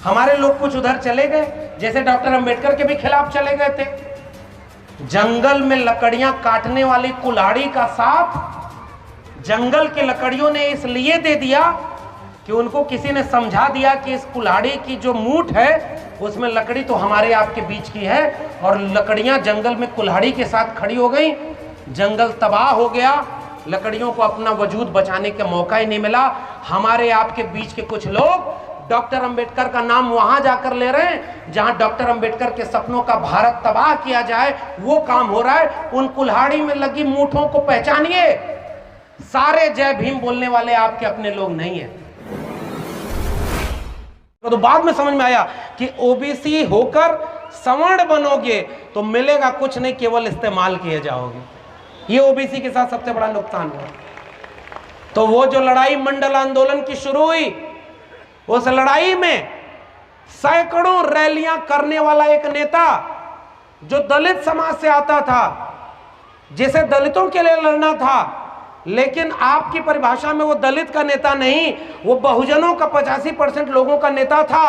हमारे लोग कुछ उधर चले गए, जैसे डॉक्टर अंबेडकर के भी खिलाफ चले गए थे। जंगल में लकड़ियां काटने वाली कुल्हाड़ी का साथ जंगल के लकड़ियों ने इसलिए दे दिया कि उनको किसी ने समझा दिया कि इस कुल्हाड़ी की जो मूठ है उसमें लकड़ी तो हमारे आपके बीच की है, और लकड़ियां जंगल में कुल्हाड़ी के साथ खड़ी हो गई, जंगल तबाह हो गया, लकड़ियों को अपना वजूद बचाने का मौका ही नहीं मिला। हमारे आपके बीच के कुछ लोग डॉक्टर अंबेडकर का नाम वहां जाकर ले रहे हैं जहां डॉक्टर अंबेडकर के सपनों का भारत तबाह किया जाए, वो काम हो रहा है। उन कुल्हाड़ी में लगी मूठों को पहचानिए, सारे जय भीम बोलने वाले आपके अपने लोग नहीं है। तो बाद में समझ में आया कि ओबीसी होकर सवर्ण बनोगे तो मिलेगा कुछ नहीं, केवल इस्तेमाल किए जाओगे। ये ओबीसी के साथ सबसे बड़ा नुकसान हुआ। तो वो जो लड़ाई मंडल आंदोलन की शुरू हुई, उस लड़ाई में सैकड़ों रैलियां करने वाला एक नेता जो दलित समाज से आता था, जिसे दलितों के लिए लड़ना था, लेकिन आपकी परिभाषा में वो दलित का नेता नहीं, वो बहुजनों का 85% लोगों का नेता था।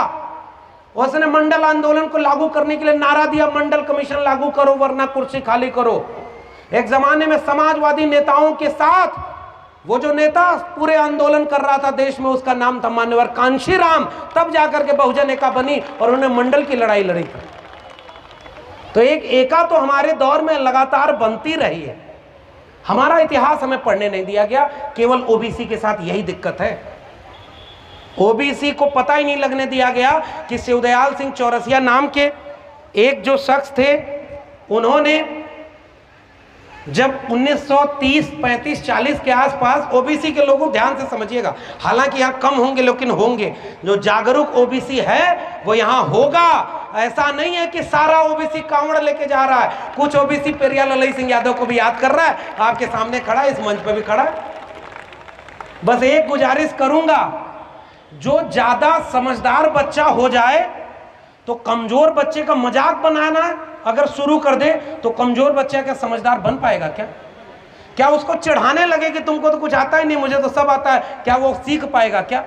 उसने मंडल आंदोलन को लागू करने के लिए नारा दिया, मंडल कमीशन लागू करो वरना कुर्सी खाली करो। एक जमाने में समाजवादी नेताओं के साथ वो जो नेता पूरे आंदोलन कर रहा था देश में, उसका नाम था मान्यवर कांशीराम, तब जाकर के बहुजन एका बनी और उन्होंने मंडल की लड़ाई लड़ी। तो एक एका तो हमारे दौर में लगातार बनती रही है। हमारा इतिहास हमें पढ़ने नहीं दिया गया, केवल ओबीसी के साथ यही दिक्कत है। ओबीसी को पता ही नहीं लगने दिया गया कि शिवदयाल सिंह चौरसिया नाम के एक जो शख्स थे, उन्होंने जब 1930, 35, 40 के आसपास, ओबीसी के लोगों ध्यान से समझिएगा, हालांकि यहाँ कम होंगे लेकिन होंगे, जो जागरूक ओबीसी है वो यहाँ होगा। ऐसा नहीं है कि सारा ओबीसी कांवड़ लेके जा रहा है, कुछ ओबीसी पेरियाल ललई सिंह यादव को भी याद कर रहा है, आपके सामने खड़ा है, इस मंच पे भी खड़ा है। बस एक गुजारिश करूंगा, जो ज्यादा समझदार बच्चा हो जाए तो कमजोर बच्चे का मजाक बनाना अगर शुरू कर दे तो कमजोर बच्चा क्या समझदार बन पाएगा? क्या उसको चिढ़ाने लगे कि तुमको तो कुछ आता ही नहीं, मुझे तो सब आता है, क्या वो सीख पाएगा? क्या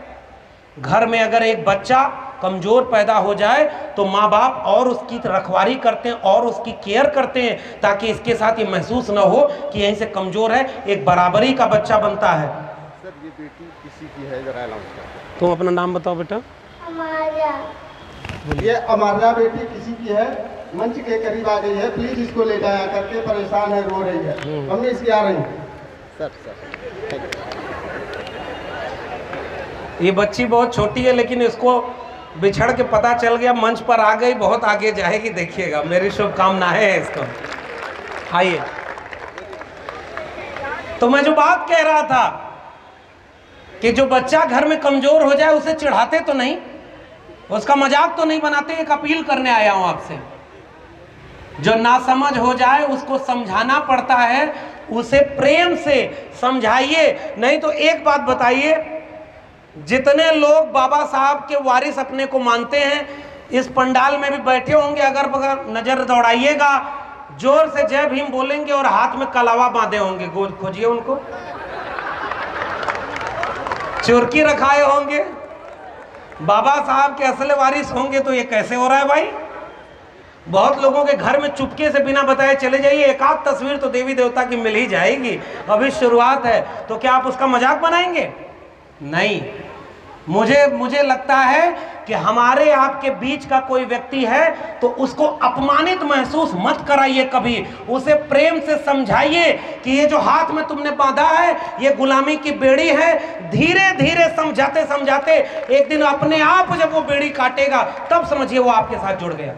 घर में अगर एक बच्चा कमजोर पैदा हो जाए तो माँ बाप और उसकी रखवाली करते हैं और उसकी केयर करते हैं, ताकि इसके साथ ये महसूस ना हो कि यहीं से कमजोर है, एक बराबरी का बच्चा बनता है। सर ये बेटी किसी की है, जरा अनाउंस करो। तुम अपना नाम बताओ बेटा। ये अमारा बेटी किसी की है, मंच के करीब आ गई है, प्लीज इसको ले जाया करके, परेशान है, रो रही है, हमने इसकी आ रही है। सर ये बच्ची बहुत छोटी है लेकिन इसको बिछड़ के पता चल गया, मंच पर आ गई, बहुत आगे जाएगी, देखिएगा, मेरी शुभकामनाएं है इसको। आइए, तो मैं जो बात कह रहा था कि जो बच्चा घर में कमजोर हो जाए उसे चिढ़ाते तो नहीं, उसका मजाक तो नहीं बनाते। एक अपील करने आया हूं आपसे, जो नासमझ हो जाए उसको समझाना पड़ता है, उसे प्रेम से समझाइए। नहीं तो एक बात बताइए, जितने लोग बाबा साहब के वारिस अपने को मानते हैं, इस पंडाल में भी बैठे होंगे, अगर बगर नजर दौड़ाइएगा, जोर से जय भीम बोलेंगे और हाथ में कलावा बांधे होंगे, खोजिए उनको, चुरकी रखाए होंगे, बाबा साहब के असली वारिस होंगे। तो ये कैसे हो रहा है भाई? बहुत लोगों के घर में चुपके से बिना बताए चले जाइए, एक आध तस्वीर तो देवी देवता की मिल ही जाएगी, अभी शुरुआत है, तो क्या आप उसका मजाक बनाएंगे? नहीं। मुझे लगता है कि हमारे आपके बीच का कोई व्यक्ति है तो उसको अपमानित महसूस मत कराइए कभी, उसे प्रेम से समझाइए कि ये जो हाथ में तुमने बांधा है ये गुलामी की बेड़ी है। धीरे धीरे समझाते समझाते एक दिन अपने आप जब वो बेड़ी काटेगा तब समझिए वो आपके साथ जुड़ गया।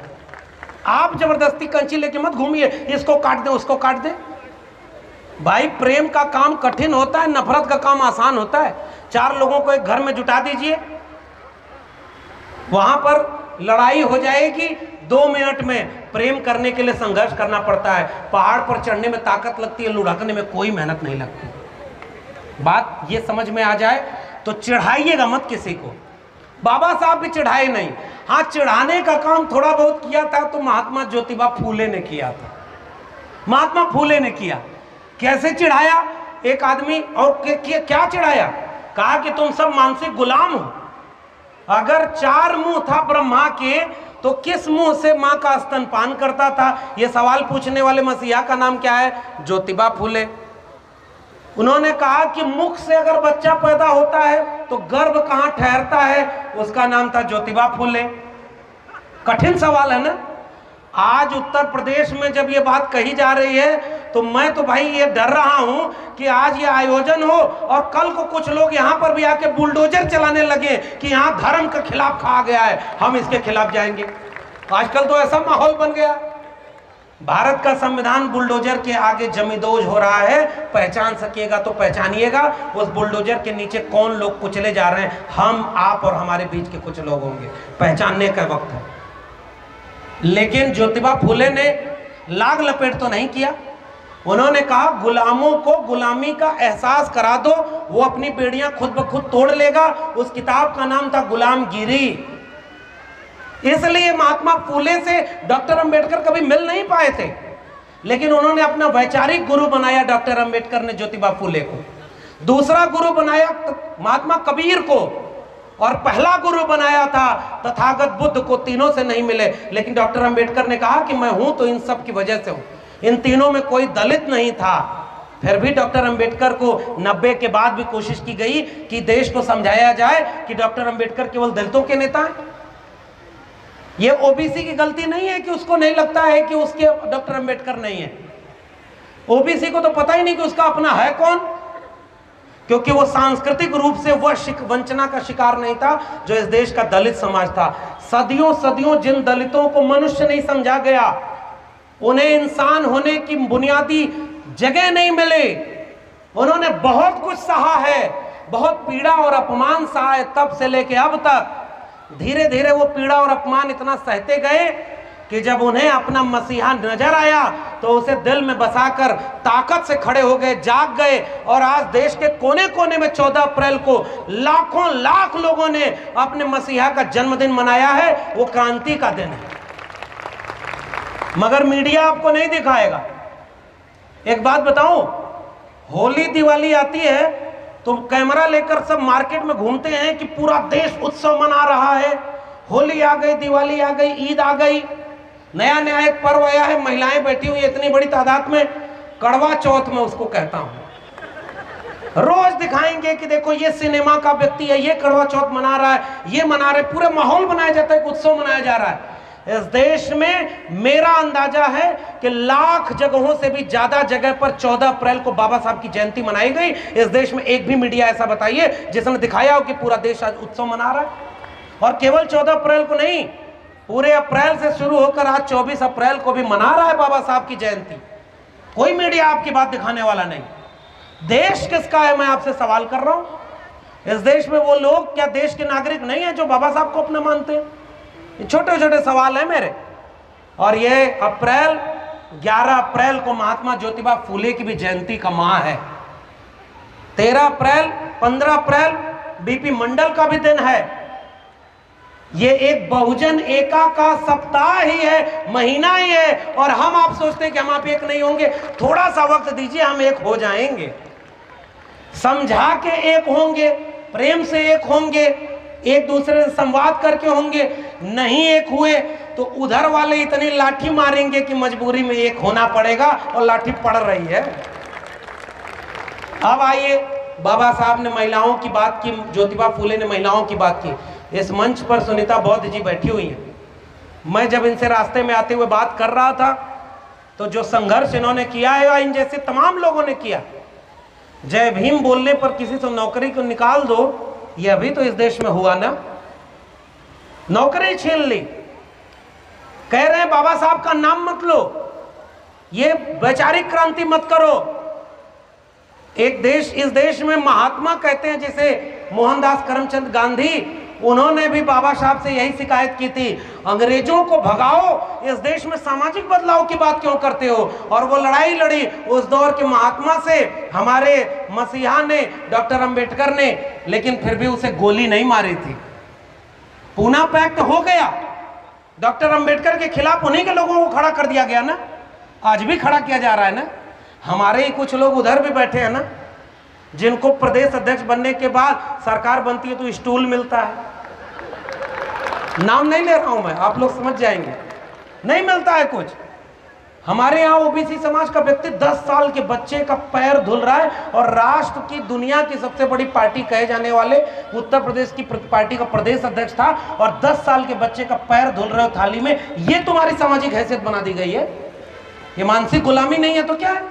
आप जबरदस्ती कंची लेके मत घूमिए, इसको काट दे उसको काट दे। भाई प्रेम का काम कठिन होता है, नफरत का काम आसान होता है। 4 लोगों को एक घर में जुटा दीजिए, वहां पर लड़ाई हो जाएगी, 2 मिनट में प्रेम करने के लिए संघर्ष करना पड़ता है। पहाड़ पर चढ़ने में ताकत लगती है, लुढ़कने में कोई मेहनत नहीं लगती। बात ये समझ में आ जाए तो चिढ़ाइएगा मत किसी को। बाबा साहब भी चिढ़ाए नहीं, हाँ चिढ़ाने का काम थोड़ा बहुत किया था तो महात्मा ज्योतिबा फूले ने किया था। महात्मा फूले ने किया। कैसे चिढ़ाया एक आदमी, और क्या चिढ़ाया? कहा कि तुम सब मानसिक गुलाम हो, अगर 4 मुंह था ब्रह्मा के तो किस मुंह से मां का स्तनपान करता था? यह सवाल पूछने वाले मसीहा का नाम क्या है? ज्योतिबा फूले। उन्होंने कहा कि मुख से अगर बच्चा पैदा होता है तो गर्भ कहां ठहरता है? उसका नाम था ज्योतिबा फूले। कठिन सवाल है ना। आज उत्तर प्रदेश में जब ये बात कही जा रही है तो मैं तो भाई ये डर रहा हूं कि आज ये आयोजन हो और कल को कुछ लोग यहां पर भी आके बुलडोजर चलाने लगे कि यहां धर्म के खिलाफ कहा गया है, हम इसके खिलाफ जाएंगे। आजकल तो ऐसा माहौल बन गया। भारत का संविधान बुलडोजर के आगे जमींदोज हो रहा है। पहचान सकिएगा तो पहचानिएगा उस बुलडोजर के नीचे कौन लोग कुचले जा रहे हैं। हम, आप और हमारे बीच के कुछ लोग होंगे, पहचानने का वक्त है। लेकिन ज्योतिबा फूले ने लाग लपेट तो नहीं किया। उन्होंने कहा गुलामों को गुलामी का एहसास करा दो, वो अपनी बेड़ियां खुद ब खुद तोड़ लेगा। उस किताब का नाम था गुलामगिरी। इसलिए महात्मा फूले से डॉक्टर अंबेडकर कभी मिल नहीं पाए थे, लेकिन उन्होंने अपना वैचारिक गुरु बनाया डॉक्टर अंबेडकर ने ज्योतिबा फूले को। दूसरा गुरु बनाया महात्मा कबीर को, और पहला गुरु बनाया था तथागत बुद्ध को। तीनों से नहीं मिले, लेकिन डॉक्टर अंबेडकर ने कहा कि मैं हूं तो इन सब की वजह से हूं। इन तीनों में कोई दलित नहीं था। फिर भी डॉक्टर अंबेडकर को 90 के बाद भी कोशिश की गई कि देश को समझाया जाए कि डॉक्टर अंबेडकर केवल दलितों के नेता हैं। ये ओबीसी की गलती नहीं है कि उसको नहीं लगता है कि उसके डॉक्टर अंबेडकर नहीं है। ओबीसी को तो पता ही नहीं कि उसका अपना है कौन, क्योंकि वो सांस्कृतिक रूप से वह वंचना का शिकार नहीं था जो इस देश का दलित समाज था। सदियों सदियों जिन दलितों को मनुष्य नहीं समझा गया, उन्हें इंसान होने की बुनियादी जगह नहीं मिले। उन्होंने बहुत कुछ सहा है, बहुत पीड़ा और अपमान सहा है। तब से लेके अब तक धीरे धीरे वो पीड़ा और अपमान इतना सहते गए कि जब उन्हें अपना मसीहा नजर आया तो उसे दिल में बसाकर ताकत से खड़े हो गए, जाग गए। और आज देश के कोने कोने में 14 अप्रैल को लाखों लाख लोगों ने अपने मसीहा का जन्मदिन मनाया है। वो क्रांति का दिन है, मगर मीडिया आपको नहीं दिखाएगा। एक बात बताऊं, होली दिवाली आती है तो कैमरा लेकर सब मार्केट में घूमते हैं कि पूरा देश उत्सव मना रहा है। होली आ गई, दिवाली आ गई, ईद आ गई, नया नया एक पर्व आया है, महिलाएं बैठी हुई इतनी बड़ी तादाद में। कड़वा चौथ में उसको कहता हूं, रोज दिखाएंगे कि देखो ये सिनेमा का व्यक्ति है, ये कड़वा चौथ मना रहा है, ये मना रहे, पूरे माहौल बनाया जाता है, एक उत्सव मनाया जा रहा है। इस देश में मेरा अंदाजा है कि लाख जगहों से भी ज्यादा जगह पर 14 अप्रैल को बाबा साहब की जयंती मनाई गई। इस देश में एक भी मीडिया ऐसा बताइए जिसने दिखाया हो कि पूरा देश आज उत्सव मना रहा है। और केवल 14 अप्रैल को नहीं, पूरे अप्रैल से शुरू होकर आज 24 अप्रैल को भी मना रहा है बाबा साहब की जयंती। कोई मीडिया आपकी बात दिखाने वाला नहीं। देश किसका है, मैं आपसे सवाल कर रहा हूं। इस देश में वो लोग क्या देश के नागरिक नहीं है जो बाबा साहब को अपना मानते हैं? ये छोटे छोटे सवाल है मेरे। और ये 11 अप्रैल को महात्मा ज्योतिबा फूले की भी जयंती का माह है। 13 अप्रैल, 15 अप्रैल बीपी मंडल का भी दिन है। ये एक बहुजन एका का सप्ताह ही है, महीना ही है। और हम आप सोचते हैं कि हम आप एक नहीं होंगे। थोड़ा सा वक्त दीजिए, हम एक हो जाएंगे, समझा के एक होंगे, प्रेम से एक होंगे, एक दूसरे से संवाद करके होंगे। नहीं एक हुए तो उधर वाले इतनी लाठी मारेंगे कि मजबूरी में एक होना पड़ेगा, और लाठी पड़ रही है। अब आइए, बाबा साहब ने महिलाओं की बात की, ज्योतिबा फूले ने महिलाओं की बात की। इस मंच पर सुनीता बौद्ध जी बैठी हुई हैं। मैं जब इनसे रास्ते में आते हुए बात कर रहा था तो जो संघर्ष इन्होंने किया है, इन जैसे तमाम लोगों ने किया। जय भीम बोलने पर किसी से नौकरी को निकाल दो, ये अभी तो इस देश में हुआ ना, नौकरी छीन ली। कह रहे हैं बाबा साहब का नाम मत लो, ये वैचारिक क्रांति मत करो। एक देश, इस देश में महात्मा कहते हैं जिसे मोहनदास करमचंद गांधी, उन्होंने भी बाबा साहब से यही शिकायत की थी, अंग्रेजों को भगाओ, इस देश में सामाजिक बदलाव की बात क्यों करते हो। और वो लड़ाई लड़ी उस दौर के महात्मा से, हमारे मसीहा ने, डॉक्टर अंबेडकर ने, लेकिन फिर भी उसे गोली नहीं मारी थी। पूना पैक्ट हो गया, डॉक्टर अंबेडकर के खिलाफ उन्हीं के लोगों को खड़ा कर दिया गया ना, आज भी खड़ा किया जा रहा है ना। हमारे ही कुछ लोग उधर भी बैठे हैं ना, जिनको प्रदेश अध्यक्ष बनने के बाद सरकार बनती है तो स्टूल मिलता है। नाम नहीं ले रहा हूं मैं, आप लोग समझ जाएंगे। नहीं मिलता है कुछ। हमारे यहाँ ओबीसी समाज का व्यक्ति 10 साल के बच्चे का पैर धुल रहा है और राष्ट्र की दुनिया की सबसे बड़ी पार्टी कहे जाने वाले उत्तर प्रदेश की पार्टी का प्रदेश अध्यक्ष था और 10 साल के बच्चे का पैर धुल रहे हो थाली में। ये तुम्हारी सामाजिक हैसियत बना दी गई है? ये मानसिक गुलामी नहीं है तो क्या है?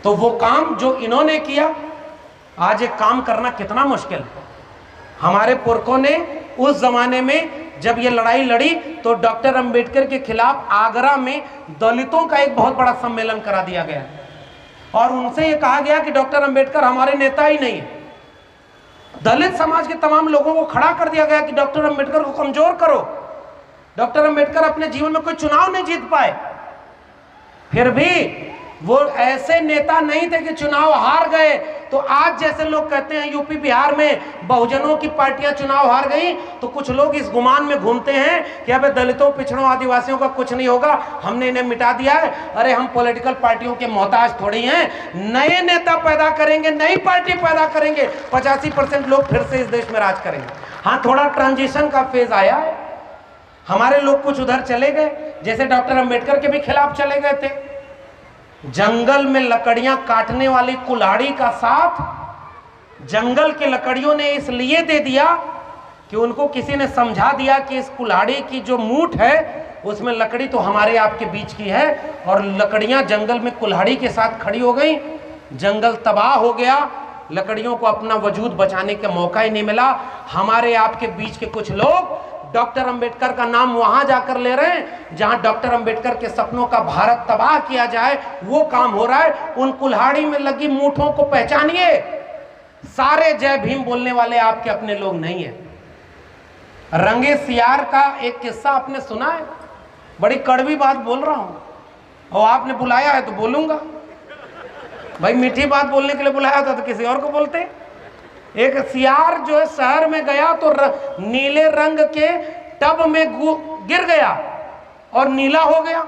तो वो काम जो इन्होंने किया, आज एक काम करना कितना मुश्किल है। हमारे पुरखों ने उस जमाने में जब ये लड़ाई लड़ी तो डॉक्टर अंबेडकर के खिलाफ आगरा में दलितों का एक बहुत बड़ा सम्मेलन करा दिया गया और उनसे ये कहा गया कि डॉक्टर अंबेडकर हमारे नेता ही नहीं है। दलित समाज के तमाम लोगों को खड़ा कर दिया गया कि डॉक्टर अंबेडकर को कमजोर करो। डॉक्टर अंबेडकर अपने जीवन में कोई चुनाव नहीं जीत पाए, फिर भी वो ऐसे नेता नहीं थे कि चुनाव हार गए। तो आज जैसे लोग कहते हैं यूपी बिहार में बहुजनों की पार्टियां चुनाव हार गई, तो कुछ लोग इस गुमान में घूमते हैं कि अबे दलितों, पिछड़ों, आदिवासियों का कुछ नहीं होगा, हमने इन्हें मिटा दिया है। अरे हम पॉलिटिकल पार्टियों के मोहताज थोड़ी हैं। नए नेता पैदा करेंगे, नई पार्टी पैदा करेंगे, 85% लोग फिर से इस देश में राज करेंगे। हाँ, थोड़ा ट्रांजिशन का फेज आया है। हमारे लोग कुछ उधर चले गए, जैसे डॉक्टर अंबेडकर के भी खिलाफ चले गए थे। जंगल में लकड़ियां काटने वाली कुल्हाड़ी का साथ जंगल की लकड़ियों ने इसलिए दे दिया कि उनको किसी ने समझा दिया कि इस कुल्हाड़ी की जो मूठ है उसमें लकड़ी तो हमारे आपके बीच की है, और लकड़ियां जंगल में कुल्हाड़ी के साथ खड़ी हो गई। जंगल तबाह हो गया, लकड़ियों को अपना वजूद बचाने का मौका ही नहीं मिला। हमारे आपके बीच के कुछ लोग डॉक्टर अंबेडकर का नाम वहां जाकर ले रहे हैं जहां डॉक्टर अंबेडकर के सपनों का भारत तबाह किया जाए, वो काम हो रहा है। उन कुल्हाड़ी में लगी मूठों को पहचानिए। सारे जय भीम बोलने वाले आपके अपने लोग नहीं है। रंगे सियार का एक किस्सा आपने सुना है? बड़ी कड़वी बात बोल रहा हूं और आपने बुलाया है तो बोलूंगा। भाई मीठी बात बोलने के लिए बुलाया था तो किसी और को बोलते। एक सियार जो है शहर में गया तो नीले रंग के टब में गिर गया और नीला हो गया।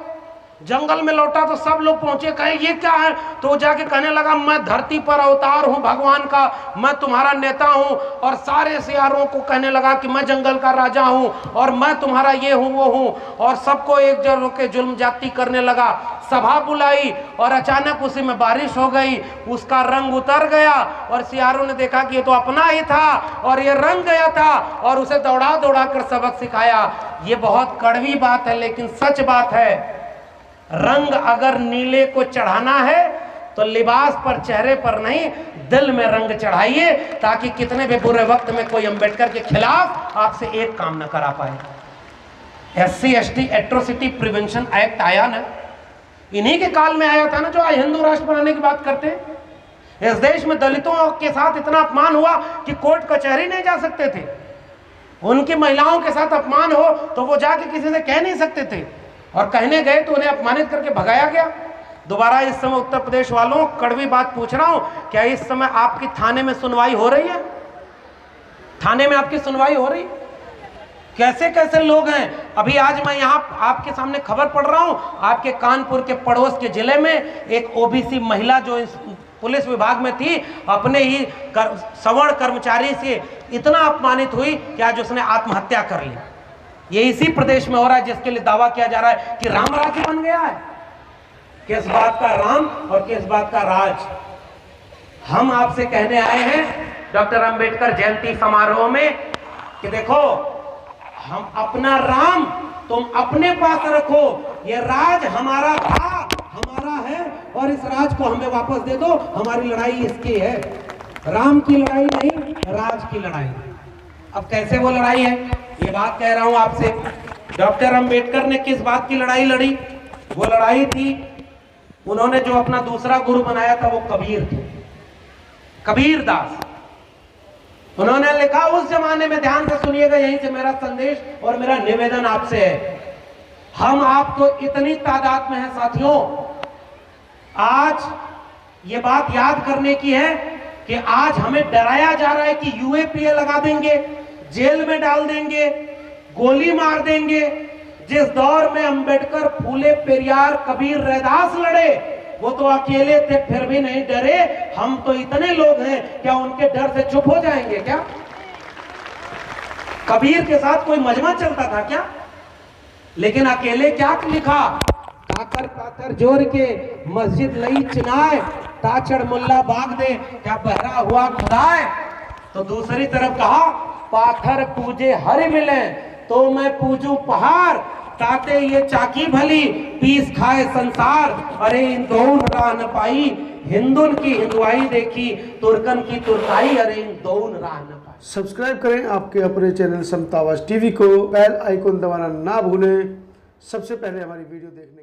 जंगल में लौटा तो सब लोग पहुंचे, कहे ये क्या है? तो जाके कहने लगा मैं धरती पर अवतार हूं भगवान का, मैं तुम्हारा नेता हूं। और सारे सियारों को कहने लगा कि मैं जंगल का राजा हूं और मैं तुम्हारा ये हूं वो हूं, और सबको एक जगह होकर जुल्म जाती करने लगा। सभा बुलाई और अचानक उसी में बारिश हो गई, उसका रंग उतर गया और सियारों ने देखा कि ये तो अपना ही था और ये रंग गया था और उसे दौड़ा दौड़ा कर सबक सिखाया। ये बहुत कड़वी बात है लेकिन सच बात है। रंग अगर नीले को चढ़ाना है तो लिबास पर, चेहरे पर नहीं, दिल में रंग चढ़ाइए, ताकि कितने भी बुरे वक्त में कोई अंबेडकर के खिलाफ आपसे एक काम न करा पाए। SC/ST एट्रोसिटी प्रिवेंशन एक्ट आया ना, इन्हीं के काल में आया था ना, जो आज हिंदू राष्ट्र बनाने की बात करते हैं। इस देश में दलितों के साथ इतना अपमान हुआ कि कोर्ट कचहरी नहीं जा सकते थे। उनकी महिलाओं के साथ अपमान हो तो वो जाके किसी से कह नहीं सकते थे, और कहने गए तो उन्हें अपमानित करके भगाया गया। दोबारा इस समय उत्तर प्रदेश वालों, कड़वी बात पूछ रहा हूं, क्या इस समय आपकी थाने में सुनवाई हो रही है? थाने में आपकी सुनवाई हो रही? कैसे कैसे लोग हैं। अभी आज मैं यहाँ आपके सामने खबर पढ़ रहा हूं, आपके कानपुर के पड़ोस के जिले में एक ओबीसी महिला जो पुलिस विभाग में थी, अपने ही सवर्ण कर्मचारी से इतना अपमानित हुई कि आज उसने आत्महत्या कर ली। ये इसी प्रदेश में हो रहा है जिसके लिए दावा किया जा रहा है कि राम राज्य बन गया है। किस बात का राम और किस बात का राज? हम आपसे कहने आए हैं डॉक्टर अंबेडकर जयंती समारोह में कि देखो, हम अपना राम तुम अपने पास रखो, ये राज हमारा था, हमारा है, और इस राज को हमें वापस दे दो। हमारी लड़ाई इसकी है, राम की लड़ाई नहीं, राज की लड़ाई। अब कैसे वो लड़ाई है, ये बात कह रहा हूं आपसे। डॉक्टर अंबेडकर ने किस बात की लड़ाई लड़ी? वो लड़ाई थी, उन्होंने जो अपना दूसरा गुरु बनाया था वो कबीर थे, कबीर दास। उन्होंने लिखा उस जमाने में, ध्यान से सुनिएगा, यहीं से मेरा संदेश और मेरा निवेदन आपसे है। हम आप तो इतनी तादाद में हैं साथियों, आज ये बात याद करने की है कि आज हमें डराया जा रहा है कि UAPA लगा देंगे, जेल में डाल देंगे, गोली मार देंगे। जिस दौर में अंबेडकर, फूले, पेरियार, कबीर, रैदास लड़े, वो तो अकेले थे फिर भी नहीं डरे। हम तो इतने लोग हैं, क्या उनके डर से चुप हो जाएंगे क्या? कबीर के साथ कोई मजमा चलता था क्या? लेकिन अकेले क्या लिखा? काकर काकर जोर के मस्जिद लई चिनाए, ताचड़ मुल्ला बाग दे क्या बहरा हुआ खुदाए। तो दूसरी तरफ कहा पाथर पूजे हरि मिले तो मैं पूजू पहाड़, ताते ये चाकी भली पीस खाए संसार। अरे इन दोनों राह न पाई, हिंदुन की हिंदुआई देखी, तुर्कन की तुर्काई, अरे इन दोनों राह न पाई। सब्सक्राइब करें आपके अपने चैनल समतावाज टीवी को, बेल आइकन दबाना ना भूलें सबसे पहले हमारी वीडियो देखने